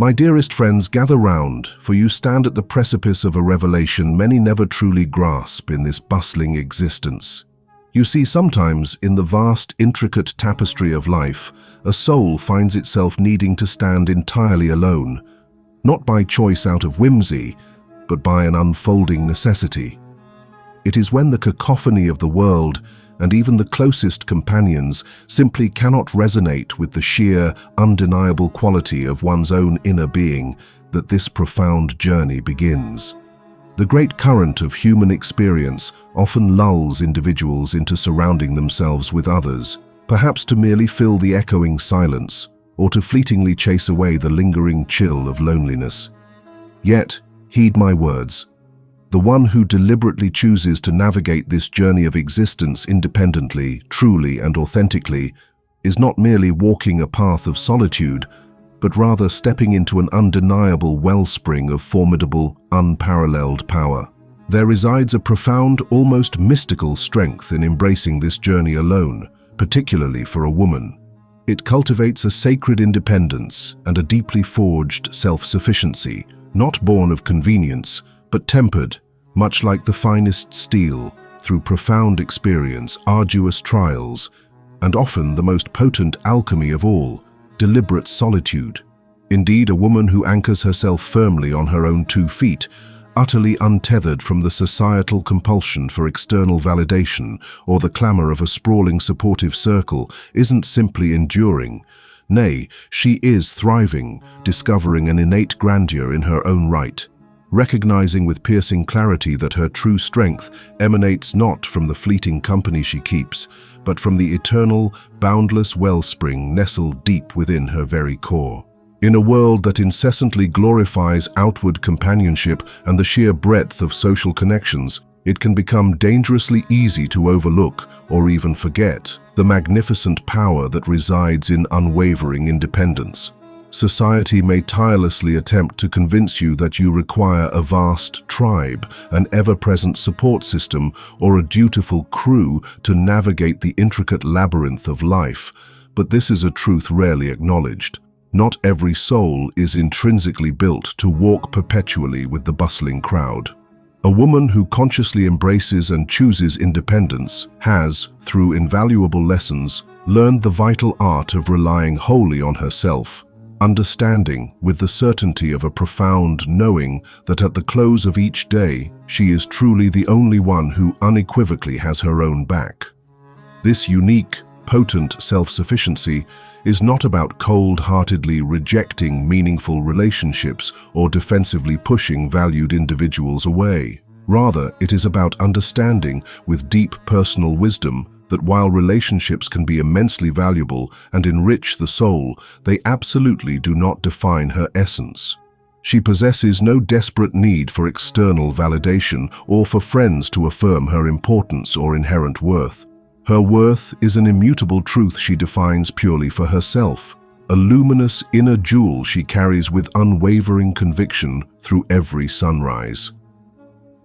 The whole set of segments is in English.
My dearest friends, gather round, for you stand at the precipice of a revelation many never truly grasp in this bustling existence. You see, sometimes in the vast, intricate tapestry of life, a soul finds itself needing to stand entirely alone, not by choice out of whimsy, but by an unfolding necessity. It is when the cacophony of the world and even the closest companions simply cannot resonate with the sheer, undeniable quality of one's own inner being that this profound journey begins. The great current of human experience often lulls individuals into surrounding themselves with others, perhaps to merely fill the echoing silence or to fleetingly chase away the lingering chill of loneliness. Yet, heed my words. The one who deliberately chooses to navigate this journey of existence independently, truly and authentically is not merely walking a path of solitude, but rather stepping into an undeniable wellspring of formidable, unparalleled power. There resides a profound, almost mystical strength in embracing this journey alone, particularly for a woman. It cultivates a sacred independence and a deeply forged self-sufficiency, not born of convenience, but tempered, much like the finest steel, through profound experience, arduous trials, and often the most potent alchemy of all, deliberate solitude. Indeed, a woman who anchors herself firmly on her own 2 feet, utterly untethered from the societal compulsion for external validation or the clamor of a sprawling supportive circle, isn't simply enduring. Nay, she is thriving, discovering an innate grandeur in her own right, recognizing with piercing clarity that her true strength emanates not from the fleeting company she keeps, but from the eternal, boundless wellspring nestled deep within her very core. In a world that incessantly glorifies outward companionship and the sheer breadth of social connections, it can become dangerously easy to overlook or even forget the magnificent power that resides in unwavering independence. Society may tirelessly attempt to convince you that you require a vast tribe, an ever-present support system, or a dutiful crew to navigate the intricate labyrinth of life, but this is a truth rarely acknowledged. Not every soul is intrinsically built to walk perpetually with the bustling crowd. A woman who consciously embraces and chooses independence has, through invaluable lessons, learned the vital art of relying wholly on herself, understanding with the certainty of a profound knowing that at the close of each day, she is truly the only one who unequivocally has her own back. This unique, potent self-sufficiency is not about cold-heartedly rejecting meaningful relationships or defensively pushing valued individuals away. Rather, it is about understanding with deep personal wisdom that while relationships can be immensely valuable and enrich the soul, they absolutely do not define her essence. She possesses no desperate need for external validation or for friends to affirm her importance or inherent worth. Her worth is an immutable truth she defines purely for herself, a luminous inner jewel she carries with unwavering conviction through every sunrise.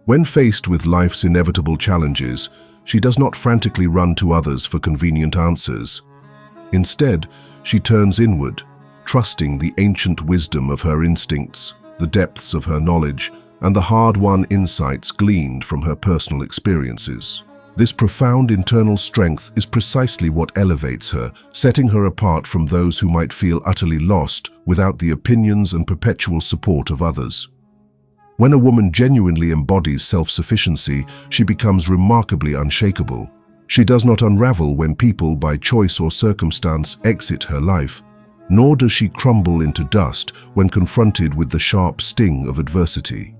When faced with life's inevitable challenges, she does not frantically run to others for convenient answers. Instead, she turns inward, trusting the ancient wisdom of her instincts, the depths of her knowledge, and the hard-won insights gleaned from her personal experiences. This profound internal strength is precisely what elevates her, setting her apart from those who might feel utterly lost without the opinions and perpetual support of others. When a woman genuinely embodies self-sufficiency, she becomes remarkably unshakable. She does not unravel when people, by choice or circumstance, exit her life, nor does she crumble into dust when confronted with the sharp sting of adversity.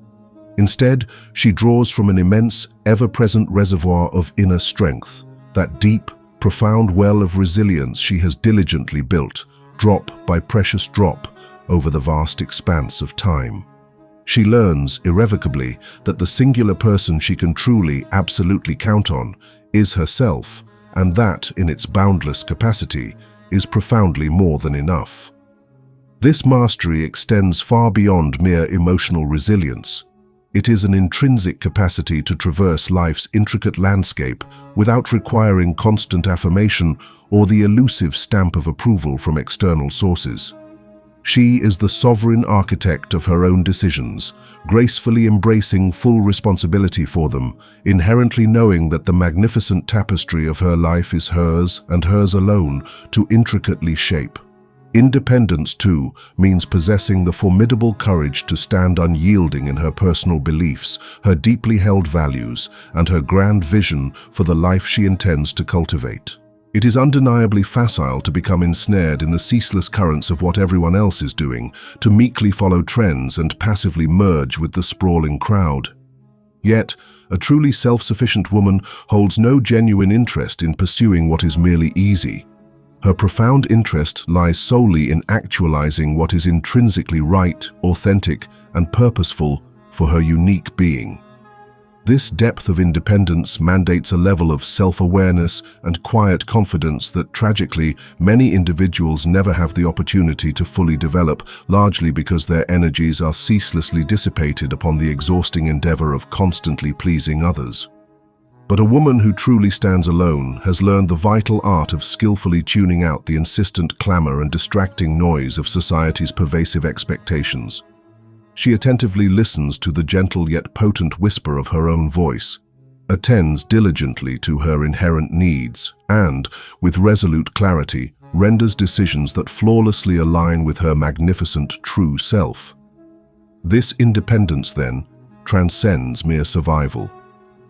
Instead, she draws from an immense, ever-present reservoir of inner strength, that deep, profound well of resilience she has diligently built, drop by precious drop, over the vast expanse of time. She learns, irrevocably, that the singular person she can truly, absolutely count on is herself, and that, in its boundless capacity, is profoundly more than enough. This mastery extends far beyond mere emotional resilience. It is an intrinsic capacity to traverse life's intricate landscape without requiring constant affirmation or the elusive stamp of approval from external sources. She is the sovereign architect of her own decisions, gracefully embracing full responsibility for them, inherently knowing that the magnificent tapestry of her life is hers and hers alone to intricately shape. Independence, too, means possessing the formidable courage to stand unyielding in her personal beliefs, her deeply held values, and her grand vision for the life she intends to cultivate. It is undeniably facile to become ensnared in the ceaseless currents of what everyone else is doing, to meekly follow trends and passively merge with the sprawling crowd. Yet, a truly self-sufficient woman holds no genuine interest in pursuing what is merely easy. Her profound interest lies solely in actualizing what is intrinsically right, authentic, and purposeful for her unique being. This depth of independence mandates a level of self-awareness and quiet confidence that, tragically, many individuals never have the opportunity to fully develop, largely because their energies are ceaselessly dissipated upon the exhausting endeavor of constantly pleasing others. But a woman who truly stands alone has learned the vital art of skillfully tuning out the insistent clamor and distracting noise of society's pervasive expectations. She attentively listens to the gentle yet potent whisper of her own voice, attends diligently to her inherent needs, and, with resolute clarity, renders decisions that flawlessly align with her magnificent true self. This independence, then, transcends mere survival.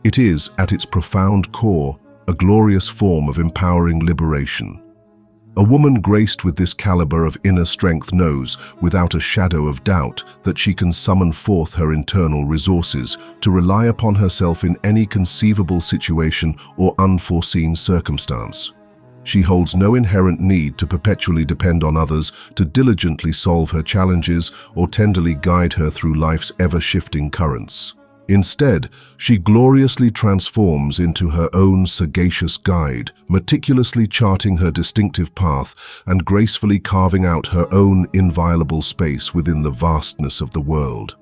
It is, at its profound core, a glorious form of empowering liberation. A woman graced with this caliber of inner strength knows, without a shadow of doubt, that she can summon forth her internal resources to rely upon herself in any conceivable situation or unforeseen circumstance. She holds no inherent need to perpetually depend on others to diligently solve her challenges or tenderly guide her through life's ever-shifting currents. Instead, she gloriously transforms into her own sagacious guide, meticulously charting her distinctive path and gracefully carving out her own inviolable space within the vastness of the world.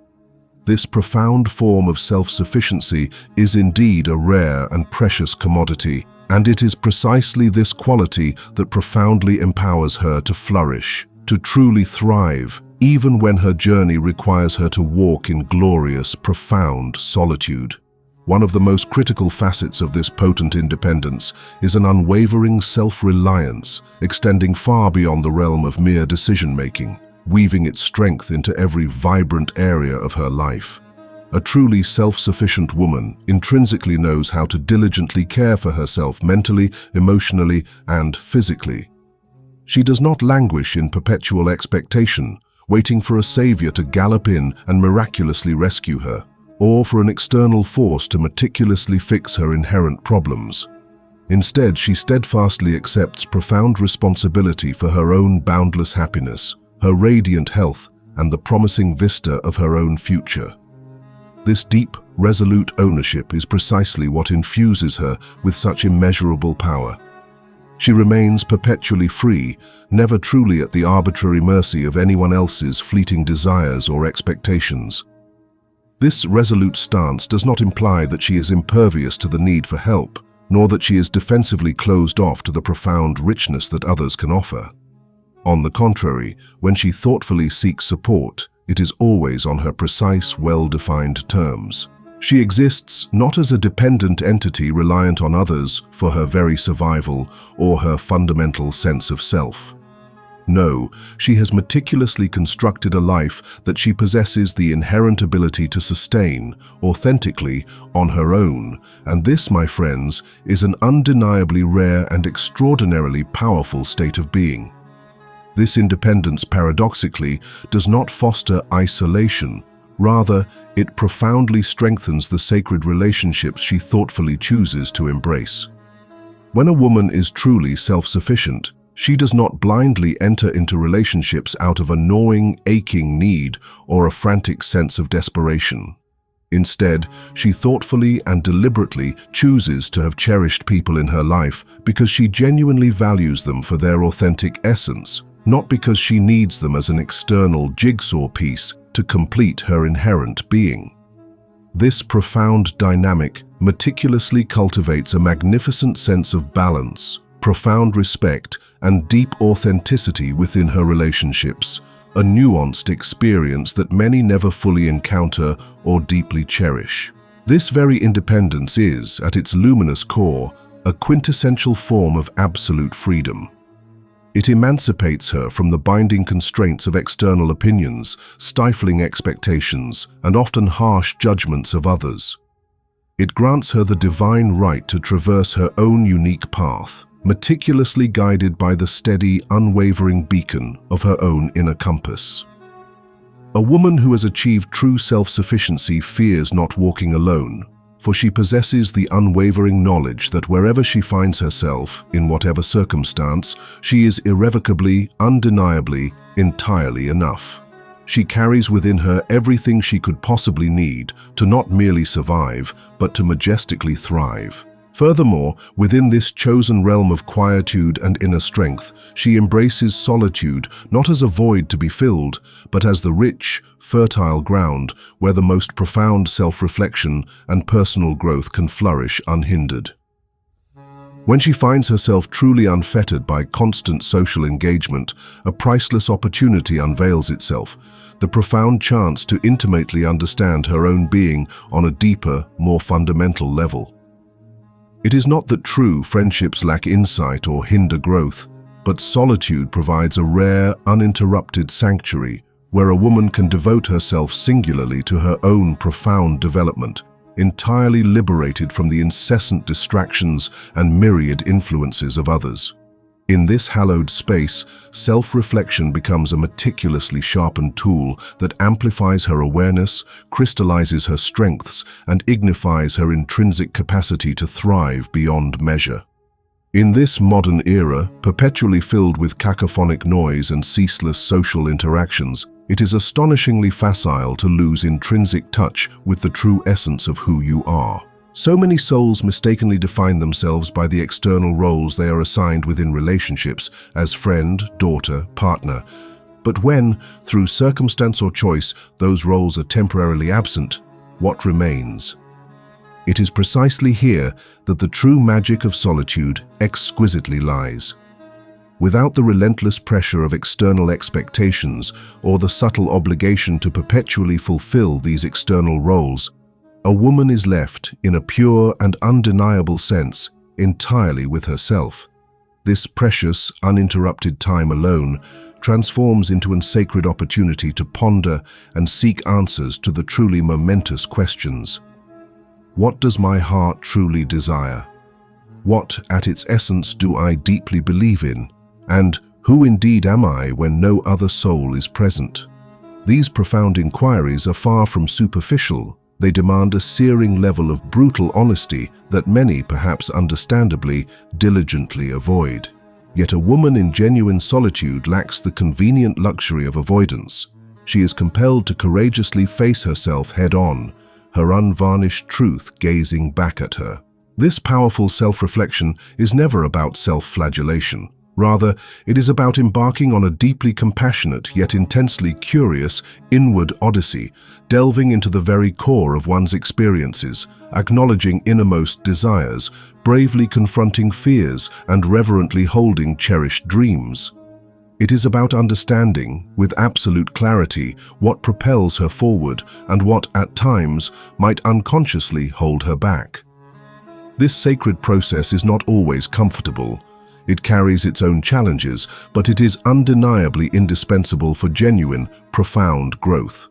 This profound form of self-sufficiency is indeed a rare and precious commodity, and it is precisely this quality that profoundly empowers her to flourish, to truly thrive, even when her journey requires her to walk in glorious, profound solitude. One of the most critical facets of this potent independence is an unwavering self-reliance, extending far beyond the realm of mere decision-making, weaving its strength into every vibrant area of her life. A truly self-sufficient woman intrinsically knows how to diligently care for herself mentally, emotionally, and physically. She does not languish in perpetual expectation, waiting for a savior to gallop in and miraculously rescue her, or for an external force to meticulously fix her inherent problems. Instead, she steadfastly accepts profound responsibility for her own boundless happiness, her radiant health, and the promising vista of her own future. This deep, resolute ownership is precisely what infuses her with such immeasurable power. She remains perpetually free, never truly at the arbitrary mercy of anyone else's fleeting desires or expectations. This resolute stance does not imply that she is impervious to the need for help, nor that she is defensively closed off to the profound richness that others can offer. On the contrary, when she thoughtfully seeks support, it is always on her precise, well-defined terms. She exists not as a dependent entity reliant on others for her very survival or her fundamental sense of self. No, she has meticulously constructed a life that she possesses the inherent ability to sustain, authentically, on her own, and this, my friends, is an undeniably rare and extraordinarily powerful state of being. This independence, paradoxically, does not foster isolation. Rather, it profoundly strengthens the sacred relationships she thoughtfully chooses to embrace. When a woman is truly self-sufficient, she does not blindly enter into relationships out of a gnawing, aching need or a frantic sense of desperation. Instead, she thoughtfully and deliberately chooses to have cherished people in her life because she genuinely values them for their authentic essence, not because she needs them as an external jigsaw piece to complete her inherent being. This profound dynamic meticulously cultivates a magnificent sense of balance, profound respect, and deep authenticity within her relationships, a nuanced experience that many never fully encounter or deeply cherish. This very independence is, at its luminous core, a quintessential form of absolute freedom. It emancipates her from the binding constraints of external opinions, stifling expectations, and often harsh judgments of others. It grants her the divine right to traverse her own unique path, meticulously guided by the steady, unwavering beacon of her own inner compass. A woman who has achieved true self-sufficiency fears not walking alone, for she possesses the unwavering knowledge that wherever she finds herself, in whatever circumstance, she is irrevocably, undeniably, entirely enough. She carries within her everything she could possibly need to not merely survive, but to majestically thrive. Furthermore, within this chosen realm of quietude and inner strength, she embraces solitude not as a void to be filled, but as the rich, fertile ground where the most profound self-reflection and personal growth can flourish unhindered. When she finds herself truly unfettered by constant social engagement, a priceless opportunity unveils itself, the profound chance to intimately understand her own being on a deeper, more fundamental level. It is not that true friendships lack insight or hinder growth, but solitude provides a rare, uninterrupted sanctuary where a woman can devote herself singularly to her own profound development, entirely liberated from the incessant distractions and myriad influences of others. In this hallowed space, self-reflection becomes a meticulously sharpened tool that amplifies her awareness, crystallizes her strengths, and ignifies her intrinsic capacity to thrive beyond measure. In this modern era, perpetually filled with cacophonic noise and ceaseless social interactions, it is astonishingly facile to lose intrinsic touch with the true essence of who you are. So many souls mistakenly define themselves by the external roles they are assigned within relationships as friend, daughter, partner. But when, through circumstance or choice, those roles are temporarily absent, what remains? It is precisely here that the true magic of solitude exquisitely lies. Without the relentless pressure of external expectations or the subtle obligation to perpetually fulfill these external roles, a woman is left, in a pure and undeniable sense, entirely with herself. This precious, uninterrupted time alone transforms into a sacred opportunity to ponder and seek answers to the truly momentous questions. What does my heart truly desire? What, at its essence, do I deeply believe in? And who indeed am I when no other soul is present? These profound inquiries are far from superficial. They demand a searing level of brutal honesty that many, perhaps understandably, diligently avoid. Yet a woman in genuine solitude lacks the convenient luxury of avoidance. She is compelled to courageously face herself head-on, her unvarnished truth gazing back at her. This powerful self-reflection is never about self-flagellation. Rather, it is about embarking on a deeply compassionate yet intensely curious inward odyssey, delving into the very core of one's experiences, acknowledging innermost desires, bravely confronting fears, and reverently holding cherished dreams. It is about understanding, with absolute clarity, what propels her forward and what, at times, might unconsciously hold her back. This sacred process is not always comfortable. It carries its own challenges, but it is undeniably indispensable for genuine, profound growth.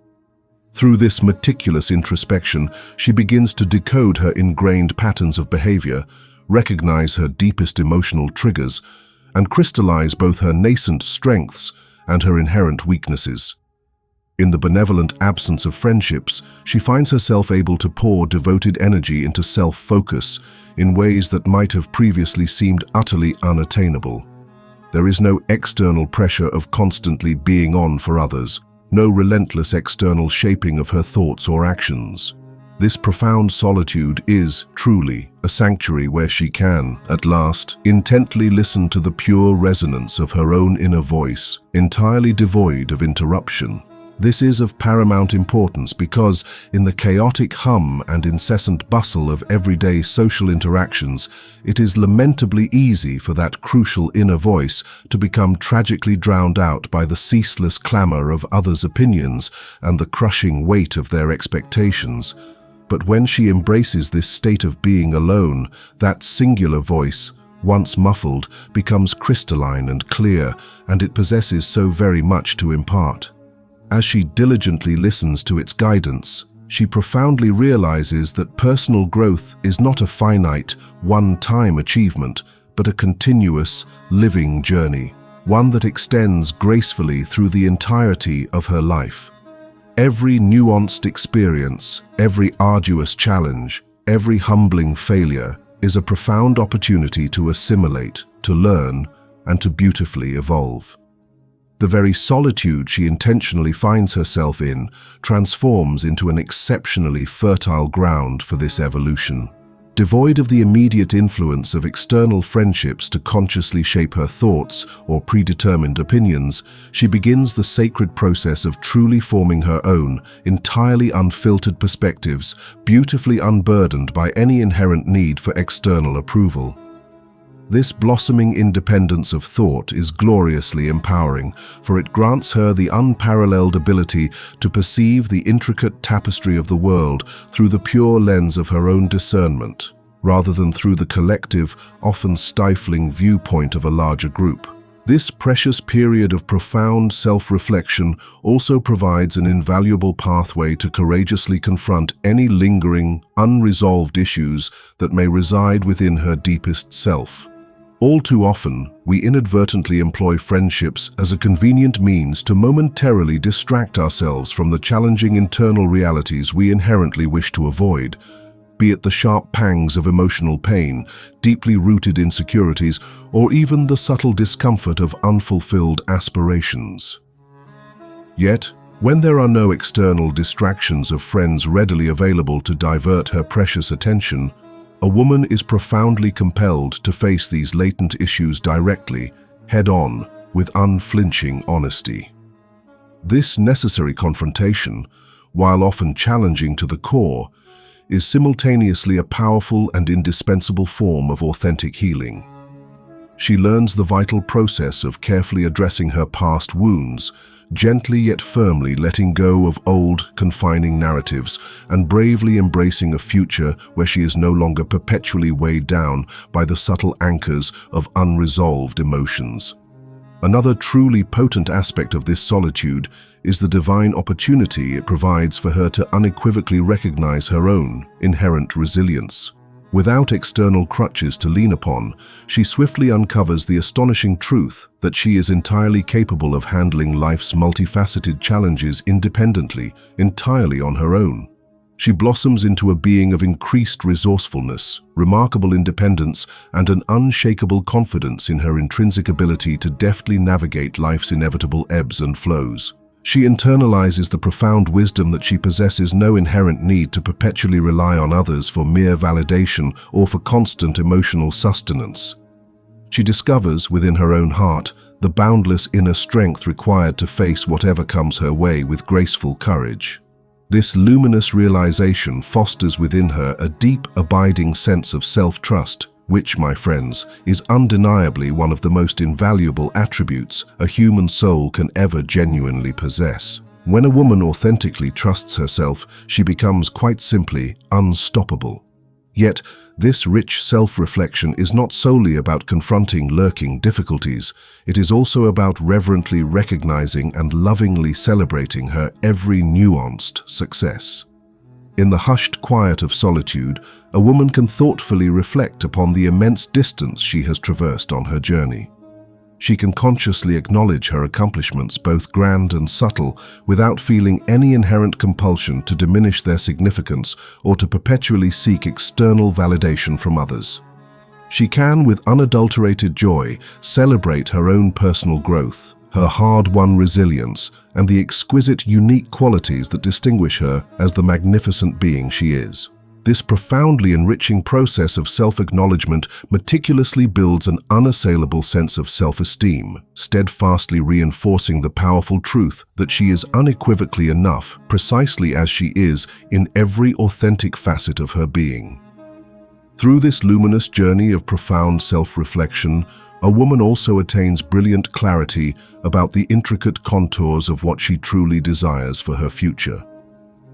Through this meticulous introspection, she begins to decode her ingrained patterns of behavior, recognize her deepest emotional triggers, and crystallize both her nascent strengths and her inherent weaknesses. In the benevolent absence of friendships, she finds herself able to pour devoted energy into self-focus in ways that might have previously seemed utterly unattainable. There is no external pressure of constantly being on for others, no relentless external shaping of her thoughts or actions. This profound solitude is, truly, a sanctuary where she can, at last, intently listen to the pure resonance of her own inner voice, entirely devoid of interruption. This is of paramount importance because, in the chaotic hum and incessant bustle of everyday social interactions, it is lamentably easy for that crucial inner voice to become tragically drowned out by the ceaseless clamor of others' opinions and the crushing weight of their expectations. But when she embraces this state of being alone, that singular voice, once muffled, becomes crystalline and clear, and it possesses so very much to impart. As she diligently listens to its guidance, she profoundly realizes that personal growth is not a finite, one-time achievement, but a continuous, living journey, one that extends gracefully through the entirety of her life. Every nuanced experience, every arduous challenge, every humbling failure is a profound opportunity to assimilate, to learn, and to beautifully evolve. The very solitude she intentionally finds herself in transforms into an exceptionally fertile ground for this evolution. Devoid of the immediate influence of external friendships to consciously shape her thoughts or predetermined opinions, she begins the sacred process of truly forming her own, entirely unfiltered perspectives, beautifully unburdened by any inherent need for external approval. This blossoming independence of thought is gloriously empowering, for it grants her the unparalleled ability to perceive the intricate tapestry of the world through the pure lens of her own discernment, rather than through the collective, often stifling viewpoint of a larger group. This precious period of profound self-reflection also provides an invaluable pathway to courageously confront any lingering, unresolved issues that may reside within her deepest self. All too often, we inadvertently employ friendships as a convenient means to momentarily distract ourselves from the challenging internal realities we inherently wish to avoid, be it the sharp pangs of emotional pain, deeply rooted insecurities, or even the subtle discomfort of unfulfilled aspirations. Yet, when there are no external distractions of friends readily available to divert her precious attention, a woman is profoundly compelled to face these latent issues directly, head-on, with unflinching honesty. This necessary confrontation, while often challenging to the core, is simultaneously a powerful and indispensable form of authentic healing. She learns the vital process of carefully addressing her past wounds, gently yet firmly letting go of old, confining narratives, and bravely embracing a future where she is no longer perpetually weighed down by the subtle anchors of unresolved emotions. Another truly potent aspect of this solitude is the divine opportunity it provides for her to unequivocally recognize her own inherent resilience. Without external crutches to lean upon, she swiftly uncovers the astonishing truth that she is entirely capable of handling life's multifaceted challenges independently, entirely on her own. She blossoms into a being of increased resourcefulness, remarkable independence, and an unshakable confidence in her intrinsic ability to deftly navigate life's inevitable ebbs and flows. She internalizes the profound wisdom that she possesses no inherent need to perpetually rely on others for mere validation or for constant emotional sustenance. She discovers, within her own heart, the boundless inner strength required to face whatever comes her way with graceful courage. This luminous realization fosters within her a deep, abiding sense of self-trust, which, my friends, is undeniably one of the most invaluable attributes a human soul can ever genuinely possess. When a woman authentically trusts herself, she becomes quite simply unstoppable. Yet, this rich self-reflection is not solely about confronting lurking difficulties. It is also about reverently recognizing and lovingly celebrating her every nuanced success. In the hushed quiet of solitude, a woman can thoughtfully reflect upon the immense distance she has traversed on her journey. She can consciously acknowledge her accomplishments, both grand and subtle, without feeling any inherent compulsion to diminish their significance or to perpetually seek external validation from others. She can, with unadulterated joy, celebrate her own personal growth, her hard-won resilience, and the exquisite, unique qualities that distinguish her as the magnificent being she is. This profoundly enriching process of self-acknowledgement meticulously builds an unassailable sense of self-esteem, steadfastly reinforcing the powerful truth that she is unequivocally enough, precisely as she is, in every authentic facet of her being. Through this luminous journey of profound self-reflection, a woman also attains brilliant clarity about the intricate contours of what she truly desires for her future.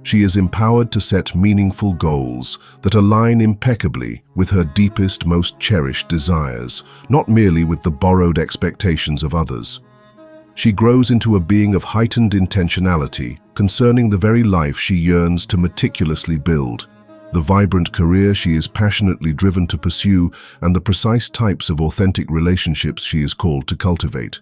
She is empowered to set meaningful goals that align impeccably with her deepest, most cherished desires, not merely with the borrowed expectations of others. She grows into a being of heightened intentionality concerning the very life she yearns to meticulously build, the vibrant career she is passionately driven to pursue, and the precise types of authentic relationships she is called to cultivate.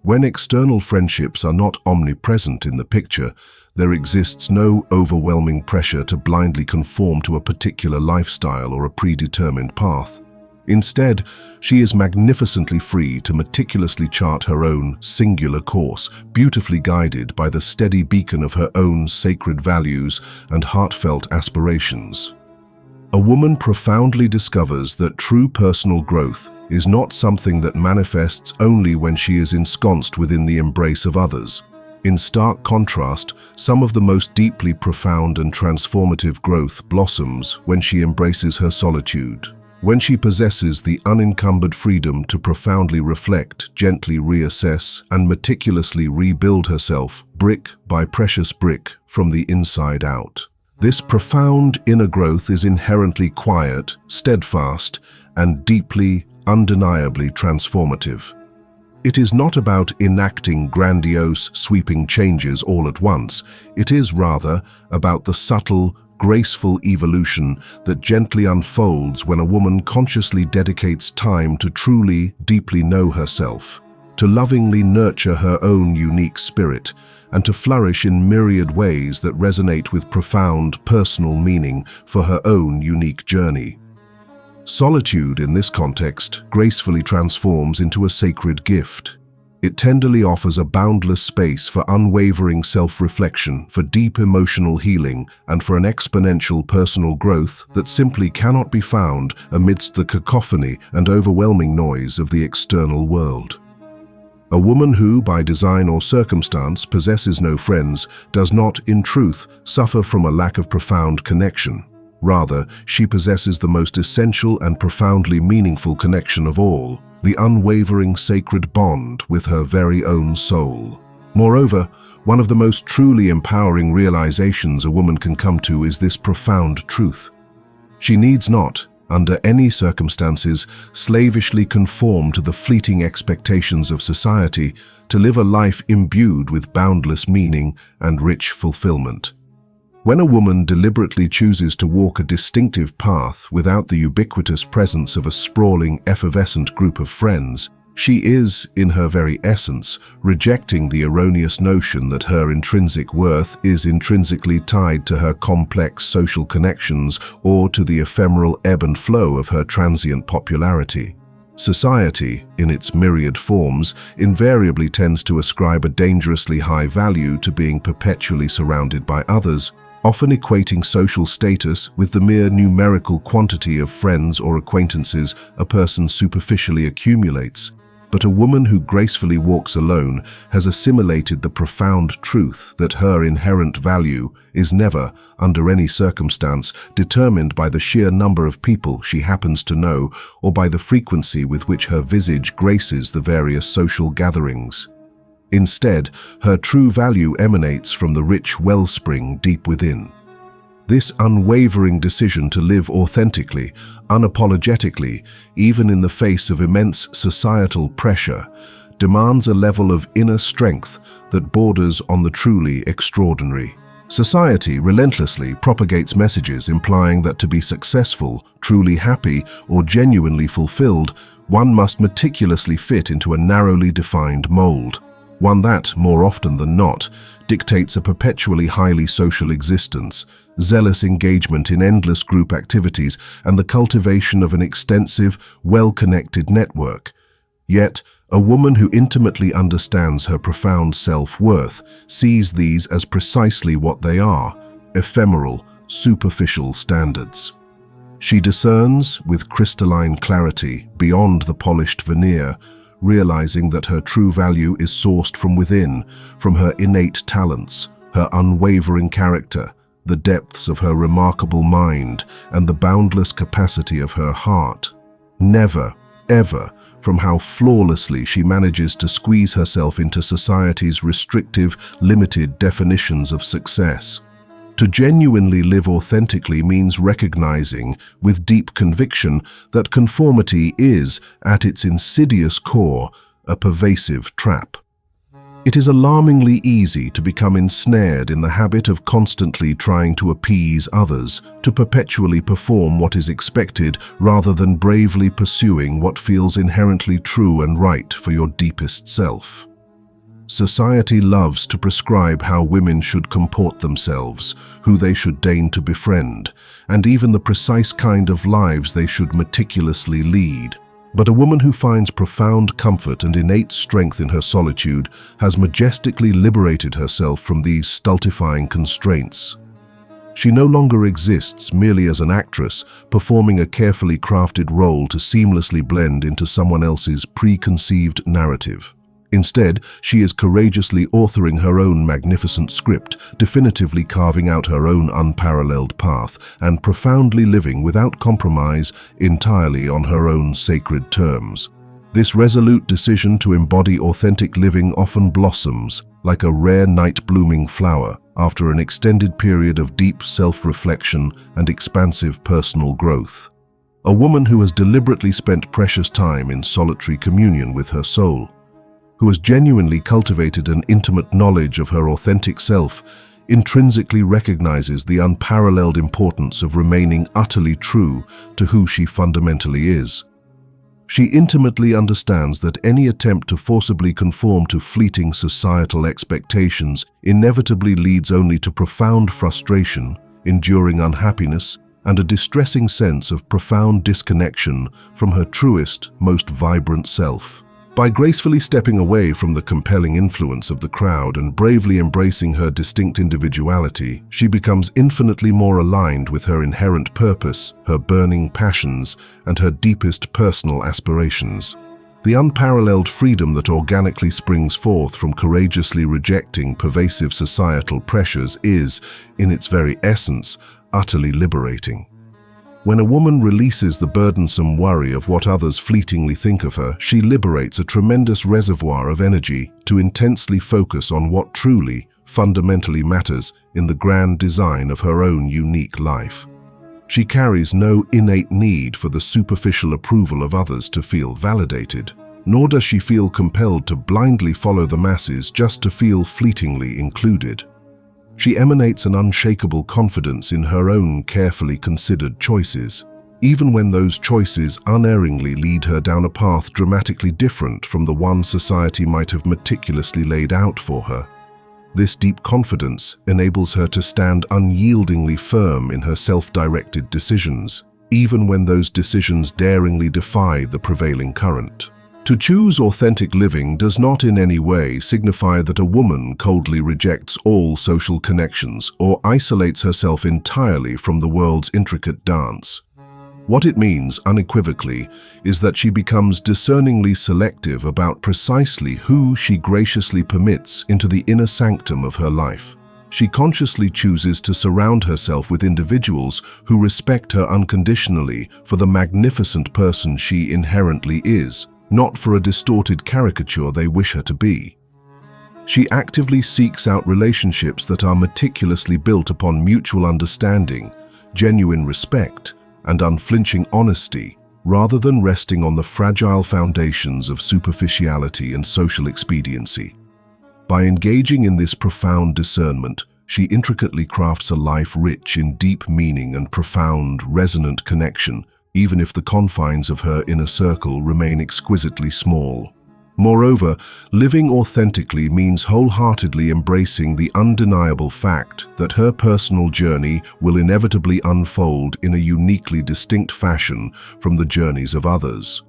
When external friendships are not omnipresent in the picture, there exists no overwhelming pressure to blindly conform to a particular lifestyle or a predetermined path. Instead, she is magnificently free to meticulously chart her own singular course, beautifully guided by the steady beacon of her own sacred values and heartfelt aspirations. A woman profoundly discovers that true personal growth is not something that manifests only when she is ensconced within the embrace of others. In stark contrast, some of the most deeply profound and transformative growth blossoms when she embraces her solitude, when she possesses the unencumbered freedom to profoundly reflect, gently reassess, and meticulously rebuild herself, brick by precious brick, from the inside out. This profound inner growth is inherently quiet, steadfast, and deeply, undeniably transformative. It is not about enacting grandiose, sweeping changes all at once. It is rather about the subtle, graceful evolution that gently unfolds when a woman consciously dedicates time to truly, deeply know herself, to lovingly nurture her own unique spirit, and to flourish in myriad ways that resonate with profound personal meaning for her own unique journey. Solitude, in this context, gracefully transforms into a sacred gift. It tenderly offers a boundless space for unwavering self-reflection, for deep emotional healing, and for an exponential personal growth that simply cannot be found amidst the cacophony and overwhelming noise of the external world. A woman who, by design or circumstance, possesses no friends, does not, in truth, suffer from a lack of profound connection. Rather, she possesses the most essential and profoundly meaningful connection of all, the unwavering sacred bond with her very own soul. Moreover, one of the most truly empowering realizations a woman can come to is this profound truth. She needs not, under any circumstances, slavishly conform to the fleeting expectations of society to live a life imbued with boundless meaning and rich fulfillment. When a woman deliberately chooses to walk a distinctive path without the ubiquitous presence of a sprawling, effervescent group of friends, she is, in her very essence, rejecting the erroneous notion that her intrinsic worth is intrinsically tied to her complex social connections or to the ephemeral ebb and flow of her transient popularity. Society, in its myriad forms, invariably tends to ascribe a dangerously high value to being perpetually surrounded by others, often equating social status with the mere numerical quantity of friends or acquaintances a person superficially accumulates. But a woman who gracefully walks alone has assimilated the profound truth that her inherent value is never, under any circumstance, determined by the sheer number of people she happens to know or by the frequency with which her visage graces the various social gatherings. Instead, her true value emanates from the rich wellspring deep within. This unwavering decision to live authentically, unapologetically, even in the face of immense societal pressure, demands a level of inner strength that borders on the truly extraordinary. Society relentlessly propagates messages implying that to be successful, truly happy, or genuinely fulfilled, one must meticulously fit into a narrowly defined mold. One that, more often than not, dictates a perpetually highly social existence, zealous engagement in endless group activities, and the cultivation of an extensive, well-connected network. Yet, a woman who intimately understands her profound self-worth sees these as precisely what they are: ephemeral, superficial standards. She discerns with crystalline clarity beyond the polished veneer, realizing that her true value is sourced from within, from her innate talents, her unwavering character, the depths of her remarkable mind, and the boundless capacity of her heart. Never, ever, from how flawlessly she manages to squeeze herself into society's restrictive, limited definitions of success. To genuinely live authentically means recognizing, with deep conviction, that conformity is, at its insidious core, a pervasive trap. It is alarmingly easy to become ensnared in the habit of constantly trying to appease others, to perpetually perform what is expected rather than bravely pursuing what feels inherently true and right for your deepest self. Society loves to prescribe how women should comport themselves, who they should deign to befriend, and even the precise kind of lives they should meticulously lead. But a woman who finds profound comfort and innate strength in her solitude has majestically liberated herself from these stultifying constraints. She no longer exists merely as an actress, performing a carefully crafted role to seamlessly blend into someone else's preconceived narrative. Instead, she is courageously authoring her own magnificent script, definitively carving out her own unparalleled path, and profoundly living without compromise, entirely on her own sacred terms. This resolute decision to embody authentic living often blossoms, like a rare night-blooming flower, after an extended period of deep self-reflection and expansive personal growth. A woman who has deliberately spent precious time in solitary communion with her soul, who has genuinely cultivated an intimate knowledge of her authentic self, intrinsically recognizes the unparalleled importance of remaining utterly true to who she fundamentally is. She intimately understands that any attempt to forcibly conform to fleeting societal expectations inevitably leads only to profound frustration, enduring unhappiness, and a distressing sense of profound disconnection from her truest, most vibrant self. By gracefully stepping away from the compelling influence of the crowd and bravely embracing her distinct individuality, she becomes infinitely more aligned with her inherent purpose, her burning passions, and her deepest personal aspirations. The unparalleled freedom that organically springs forth from courageously rejecting pervasive societal pressures is, in its very essence, utterly liberating. When a woman releases the burdensome worry of what others fleetingly think of her, she liberates a tremendous reservoir of energy to intensely focus on what truly, fundamentally matters in the grand design of her own unique life. She carries no innate need for the superficial approval of others to feel validated, nor does she feel compelled to blindly follow the masses just to feel fleetingly included. She emanates an unshakable confidence in her own carefully considered choices, even when those choices unerringly lead her down a path dramatically different from the one society might have meticulously laid out for her. This deep confidence enables her to stand unyieldingly firm in her self-directed decisions, even when those decisions daringly defy the prevailing current. To choose authentic living does not in any way signify that a woman coldly rejects all social connections or isolates herself entirely from the world's intricate dance. What it means, unequivocally, is that she becomes discerningly selective about precisely who she graciously permits into the inner sanctum of her life. She consciously chooses to surround herself with individuals who respect her unconditionally for the magnificent person she inherently is, not for a distorted caricature they wish her to be. She actively seeks out relationships that are meticulously built upon mutual understanding, genuine respect, and unflinching honesty, rather than resting on the fragile foundations of superficiality and social expediency. By engaging in this profound discernment, she intricately crafts a life rich in deep meaning and profound, resonant connection, even if the confines of her inner circle remain exquisitely small. Moreover, living authentically means wholeheartedly embracing the undeniable fact that her personal journey will inevitably unfold in a uniquely distinct fashion from the journeys of others.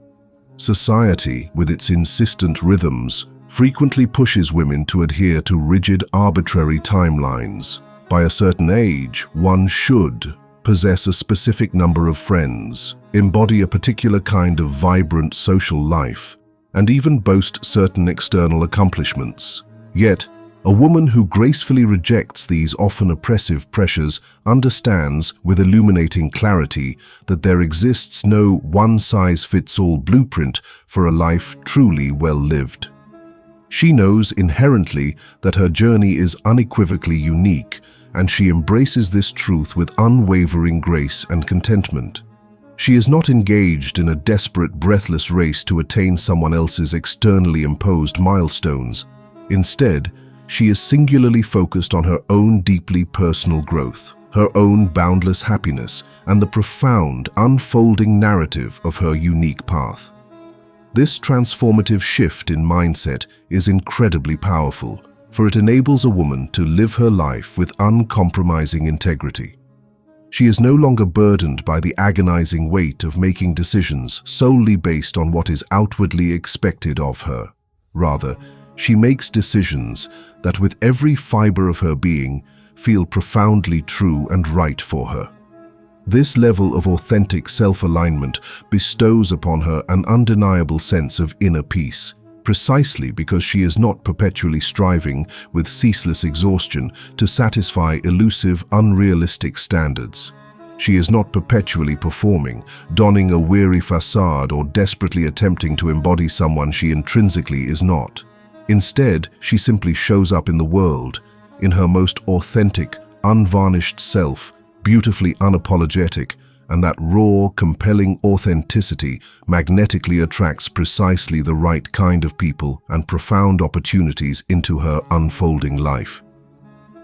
Society, with its insistent rhythms, frequently pushes women to adhere to rigid, arbitrary timelines. By a certain age, one should possess a specific number of friends, embody a particular kind of vibrant social life, and even boast certain external accomplishments. Yet, a woman who gracefully rejects these often oppressive pressures understands with illuminating clarity that there exists no one-size-fits-all blueprint for a life truly well lived. She knows inherently that her journey is unequivocally unique, and she embraces this truth with unwavering grace and contentment. She is not engaged in a desperate, breathless race to attain someone else's externally imposed milestones. Instead, she is singularly focused on her own deeply personal growth, her own boundless happiness, and the profound, unfolding narrative of her unique path. This transformative shift in mindset is incredibly powerful, for it enables a woman to live her life with uncompromising integrity. She is no longer burdened by the agonizing weight of making decisions solely based on what is outwardly expected of her. Rather, she makes decisions that with every fiber of her being feel profoundly true and right for her. This level of authentic self-alignment bestows upon her an undeniable sense of inner peace, precisely because she is not perpetually striving with ceaseless exhaustion to satisfy elusive, unrealistic standards. She is not perpetually performing, donning a weary facade or desperately attempting to embody someone she intrinsically is not. Instead, she simply shows up in the world, in her most authentic, unvarnished self, beautifully unapologetic, and that raw, compelling authenticity magnetically attracts precisely the right kind of people and profound opportunities into her unfolding life.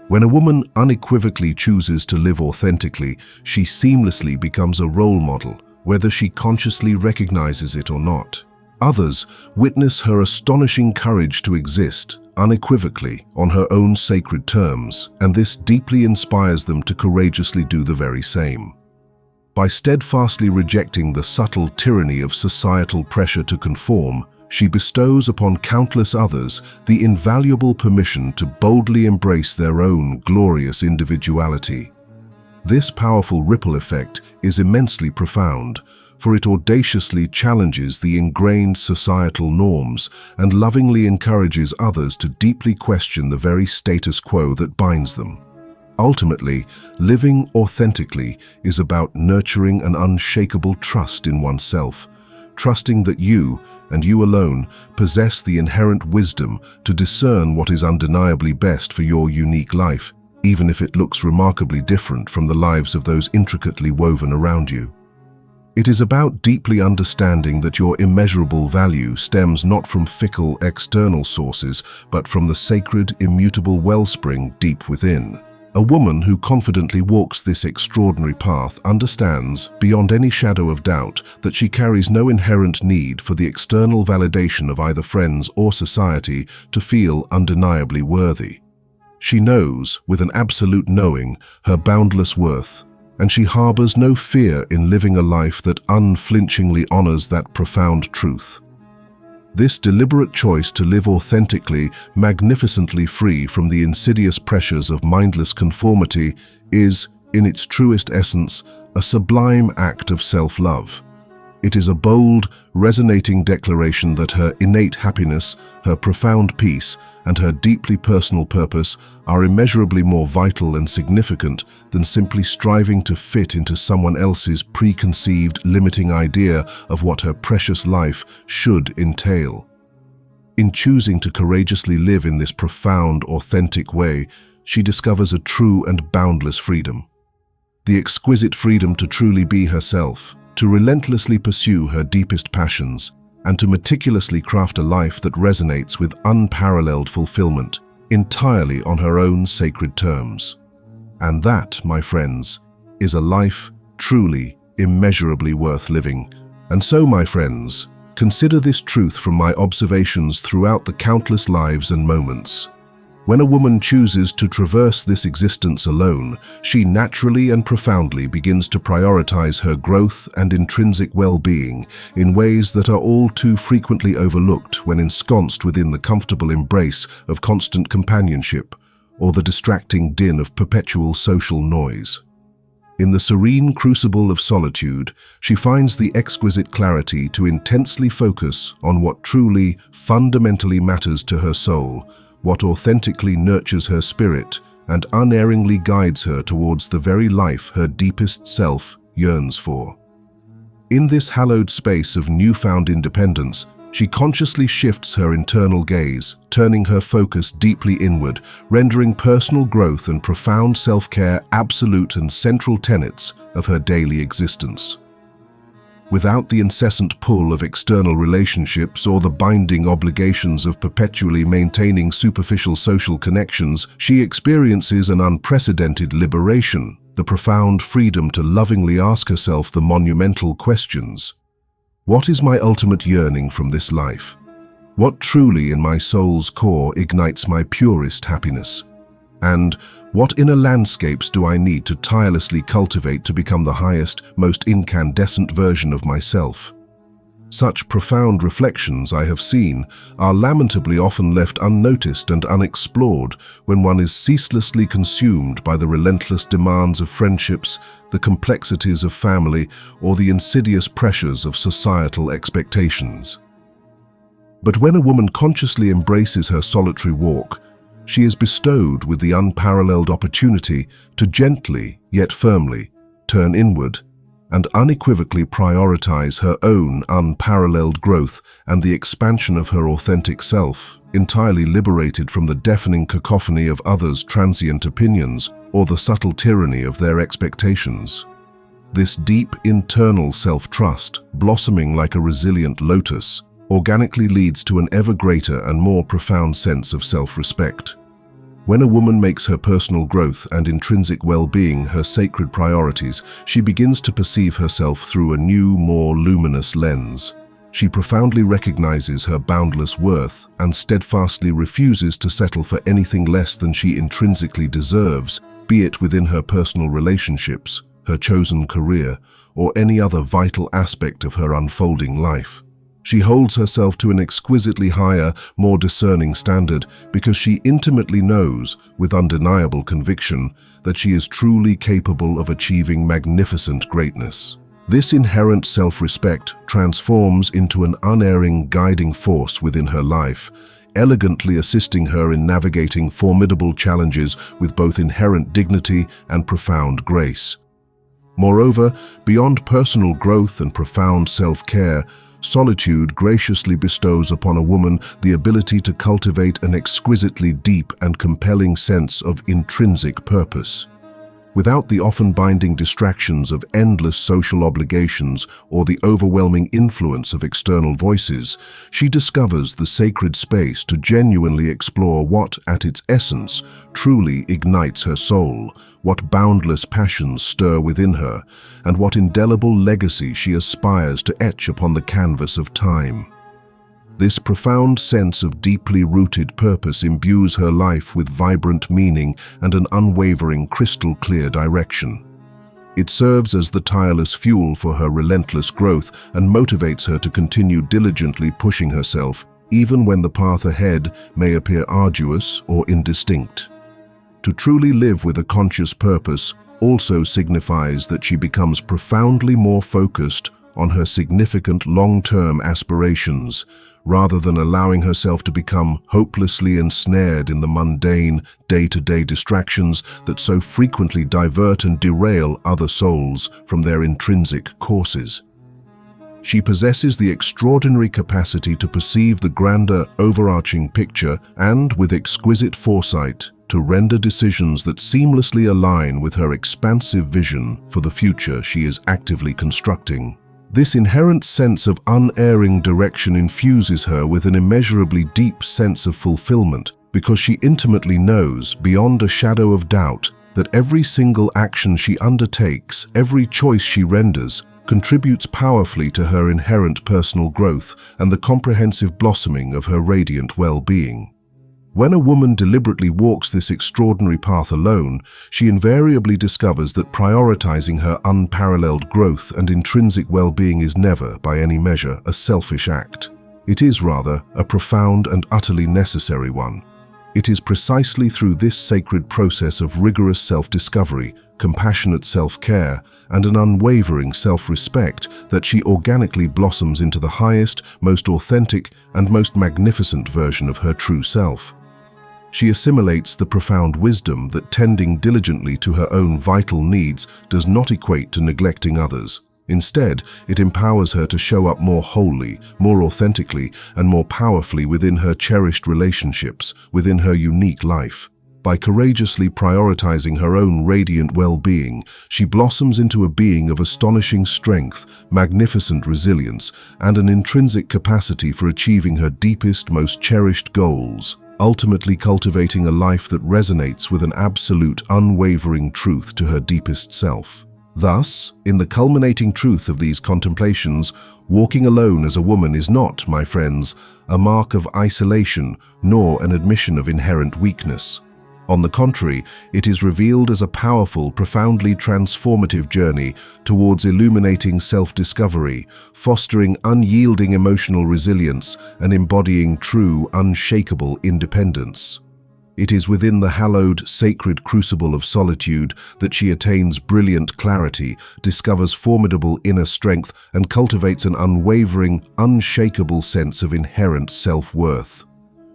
When a woman unequivocally chooses to live authentically, she seamlessly becomes a role model, whether she consciously recognizes it or not. Others witness her astonishing courage to exist unequivocally on her own sacred terms, and this deeply inspires them to courageously do the very same. By steadfastly rejecting the subtle tyranny of societal pressure to conform, she bestows upon countless others the invaluable permission to boldly embrace their own glorious individuality. This powerful ripple effect is immensely profound, for it audaciously challenges the ingrained societal norms and lovingly encourages others to deeply question the very status quo that binds them. Ultimately, living authentically is about nurturing an unshakable trust in oneself, trusting that you, and you alone, possess the inherent wisdom to discern what is undeniably best for your unique life, even if it looks remarkably different from the lives of those intricately woven around you. It is about deeply understanding that your immeasurable value stems not from fickle external sources, but from the sacred, immutable wellspring deep within. A woman who confidently walks this extraordinary path understands, beyond any shadow of doubt, that she carries no inherent need for the external validation of either friends or society to feel undeniably worthy. She knows, with an absolute knowing, her boundless worth, and she harbors no fear in living a life that unflinchingly honors that profound truth. This deliberate choice to live authentically, magnificently free from the insidious pressures of mindless conformity is, in its truest essence, a sublime act of self-love. It is a bold, resonating declaration that her innate happiness, her profound peace, and her deeply personal purpose are immeasurably more vital and significant than simply striving to fit into someone else's preconceived, limiting idea of what her precious life should entail. In choosing to courageously live in this profound, authentic way, she discovers a true and boundless freedom. The exquisite freedom to truly be herself, to relentlessly pursue her deepest passions, and to meticulously craft a life that resonates with unparalleled fulfillment, entirely on her own sacred terms. And that, my friends, is a life truly, immeasurably worth living. And so, my friends, consider this truth from my observations throughout the countless lives and moments. When a woman chooses to traverse this existence alone, she naturally and profoundly begins to prioritize her growth and intrinsic well-being in ways that are all too frequently overlooked when ensconced within the comfortable embrace of constant companionship or the distracting din of perpetual social noise. In the serene crucible of solitude, she finds the exquisite clarity to intensely focus on what truly, fundamentally matters to her soul, what authentically nurtures her spirit, and unerringly guides her towards the very life her deepest self yearns for. In this hallowed space of newfound independence, she consciously shifts her internal gaze, turning her focus deeply inward, rendering personal growth and profound self-care absolute and central tenets of her daily existence. Without the incessant pull of external relationships or the binding obligations of perpetually maintaining superficial social connections, she experiences an unprecedented liberation, the profound freedom to lovingly ask herself the monumental questions. What is my ultimate yearning from this life? What truly in my soul's core ignites my purest happiness? And what inner landscapes do I need to tirelessly cultivate to become the highest, most incandescent version of myself? Such profound reflections, I have seen, are lamentably often left unnoticed and unexplored when one is ceaselessly consumed by the relentless demands of friendships, the complexities of family, or the insidious pressures of societal expectations. But when a woman consciously embraces her solitary walk, she is bestowed with the unparalleled opportunity to gently, yet firmly, turn inward and unequivocally prioritize her own unparalleled growth and the expansion of her authentic self, entirely liberated from the deafening cacophony of others' transient opinions or the subtle tyranny of their expectations. This deep internal self-trust, blossoming like a resilient lotus, organically leads to an ever greater and more profound sense of self-respect. When a woman makes her personal growth and intrinsic well-being her sacred priorities, she begins to perceive herself through a new, more luminous lens. She profoundly recognizes her boundless worth and steadfastly refuses to settle for anything less than she intrinsically deserves, be it within her personal relationships, her chosen career, or any other vital aspect of her unfolding life. She holds herself to an exquisitely higher, more discerning standard because she intimately knows, with undeniable conviction, that she is truly capable of achieving magnificent greatness. This inherent self-respect transforms into an unerring guiding force within her life, elegantly assisting her in navigating formidable challenges with both inherent dignity and profound grace. Moreover, beyond personal growth and profound self-care, solitude graciously bestows upon a woman the ability to cultivate an exquisitely deep and compelling sense of intrinsic purpose. Without the often binding distractions of endless social obligations or the overwhelming influence of external voices, she discovers the sacred space to genuinely explore what, at its essence, truly ignites her soul, what boundless passions stir within her, and what indelible legacy she aspires to etch upon the canvas of time. This profound sense of deeply rooted purpose imbues her life with vibrant meaning and an unwavering, crystal-clear direction. It serves as the tireless fuel for her relentless growth and motivates her to continue diligently pushing herself, even when the path ahead may appear arduous or indistinct. To truly live with a conscious purpose also signifies that she becomes profoundly more focused on her significant long-term aspirations, rather than allowing herself to become hopelessly ensnared in the mundane, day-to-day distractions that so frequently divert and derail other souls from their intrinsic courses. She possesses the extraordinary capacity to perceive the grander, overarching picture and, with exquisite foresight, to render decisions that seamlessly align with her expansive vision for the future she is actively constructing. This inherent sense of unerring direction infuses her with an immeasurably deep sense of fulfillment because she intimately knows, beyond a shadow of doubt, that every single action she undertakes, every choice she renders, contributes powerfully to her inherent personal growth and the comprehensive blossoming of her radiant well-being. When a woman deliberately walks this extraordinary path alone, she invariably discovers that prioritizing her unparalleled growth and intrinsic well-being is never, by any measure, a selfish act. It is rather a profound and utterly necessary one. It is precisely through this sacred process of rigorous self-discovery, compassionate self-care, and an unwavering self-respect that she organically blossoms into the highest, most authentic, and most magnificent version of her true self. She assimilates the profound wisdom that tending diligently to her own vital needs does not equate to neglecting others. Instead, it empowers her to show up more wholly, more authentically, and more powerfully within her cherished relationships, within her unique life. By courageously prioritizing her own radiant well-being, she blossoms into a being of astonishing strength, magnificent resilience, and an intrinsic capacity for achieving her deepest, most cherished goals, ultimately cultivating a life that resonates with an absolute, unwavering truth to her deepest self. Thus, in the culminating truth of these contemplations, walking alone as a woman is not, my friends, a mark of isolation nor an admission of inherent weakness. On the contrary, it is revealed as a powerful, profoundly transformative journey towards illuminating self-discovery, fostering unyielding emotional resilience, and embodying true, unshakable independence. It is within the hallowed, sacred crucible of solitude that she attains brilliant clarity, discovers formidable inner strength, and cultivates an unwavering, unshakable sense of inherent self-worth.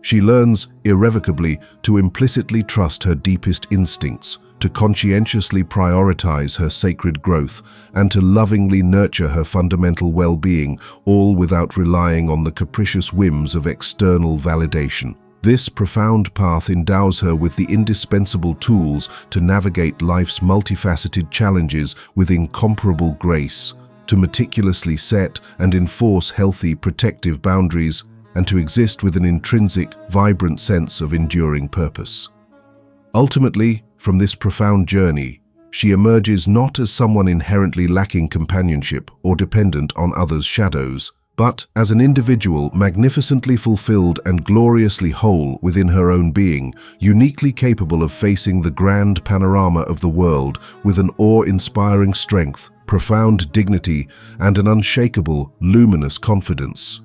She learns, irrevocably, to implicitly trust her deepest instincts, to conscientiously prioritize her sacred growth, and to lovingly nurture her fundamental well-being, all without relying on the capricious whims of external validation. This profound path endows her with the indispensable tools to navigate life's multifaceted challenges with incomparable grace, to meticulously set and enforce healthy, protective boundaries, and to exist with an intrinsic, vibrant sense of enduring purpose. Ultimately, from this profound journey, she emerges not as someone inherently lacking companionship or dependent on others' shadows, but as an individual magnificently fulfilled and gloriously whole within her own being, uniquely capable of facing the grand panorama of the world with an awe-inspiring strength, profound dignity, and an unshakable, luminous confidence.